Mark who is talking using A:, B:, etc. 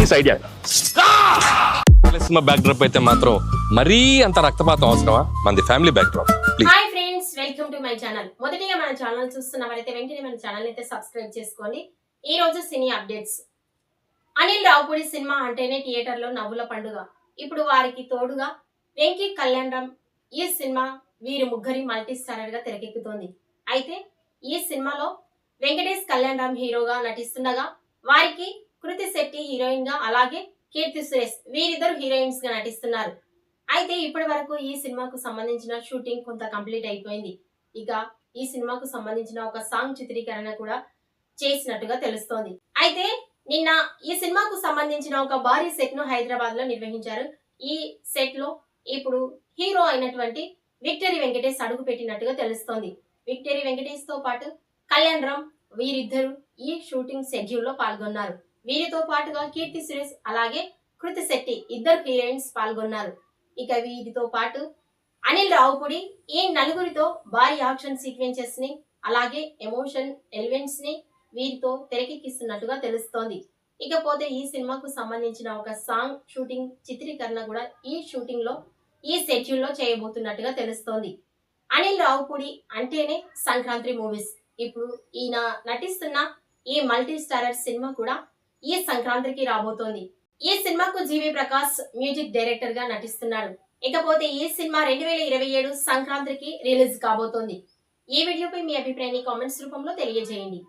A: Nice idea.
B: Cinema back drop అయితే మాత్రం మరీ అంత రక్తపాతం అవసరమా? మనది family back drop.
C: Hi friends, welcome to my channel. మొదటిగా మన ఛానల్ చూస్తున్నవారైతే వెంటనే మన ఛానల్ అయితే సబ్స్క్రైబ్ చేసుకోండి. ఈ రోజు సినీ అప్డేట్స్. అనిల్ రావుపూడి సినిమా అంటేనే థియేటర్లో నవ్వుల పండుగ. ఇప్పుడు వారికి తోడుగా వెంకీ కళ్యాణరామ్. ఈ సినిమా వీరి ముగ్గురి మల్టీ స్టారర్ గా తెరకెక్కుతోంది. అయితే ఈ సినిమాలో వెంకటేష్ కళ్యాణరామ్ హీరోగా నటిస్తుండగా వారికి కృతి శెట్టి హీరోయిన్ గా, అలాగే కీర్తి సురేష్ వీరిద్దరు హీరోయిన్స్ గా నటిస్తున్నారు. అయితే ఇప్పటి వరకు ఈ సినిమాకు సంబంధించిన షూటింగ్ కొంత కంప్లీట్ అయిపోయింది. ఇక ఈ సినిమాకు సంబంధించిన ఒక సాంగ్ చిత్రీకరణ కూడా చేసినట్టుగా తెలుస్తోంది. అయితే నిన్న ఈ సినిమాకు సంబంధించిన ఒక భారీ సెట్ ను హైదరాబాద్ లో నిర్వహించారు. ఈ సెట్ లో ఇప్పుడు హీరో అయినటువంటి విక్టరీ వెంకటేష్ అడుగు పెట్టినట్టుగా తెలుస్తోంది. విక్టరీ వెంకటేష్ తో పాటు కళ్యాణ్ రామ్ వీరిద్దరు ఈ షూటింగ్ షెడ్యూల్ లో పాల్గొన్నారు. వీరితో పాటుగా కీర్తి సురేష్ అలాగే కృతి శెట్టి ఇద్దరు హీరోయిన్స్ పాల్గొన్నారు. ఇక వీరితో పాటు అనిల్ రావుపూడి ఈ నలుగురితో భారీ యాక్షన్ సీక్వెన్సెస్ ని, అలాగే ఎమోషన్ ఎలిమెంట్స్ ని వీరితో తెరకెక్కిస్తున్నట్టుగా తెలుస్తోంది. ఇకపోతే ఈ సినిమాకు సంబంధించిన ఒక సాంగ్ షూటింగ్ చిత్రీకరణ కూడా ఈ షూటింగ్ లో ఈ షెడ్యూల్ లో చేయబోతున్నట్టుగా తెలుస్తోంది. అనిల్ రావుపూడి అంటేనే సంక్రాంతి మూవీస్. ఇప్పుడు ఈయన నటిస్తున్న ఈ మల్టీ స్టారర్ సినిమా కూడా ఈ సంక్రాంతికి రాబోతోంది. ఈ సినిమాకు జీవి ప్రకాష్ మ్యూజిక్ డైరెక్టర్ గా నటిస్తున్నాడు. ఇకపోతే ఈ సినిమా 2027 సంక్రాంతికి రిలీజ్ కాబోతోంది. ఈ వీడియోపై మీ అభిప్రాయాన్ని కామెంట్స్ రూపంలో తెలియజేయండి.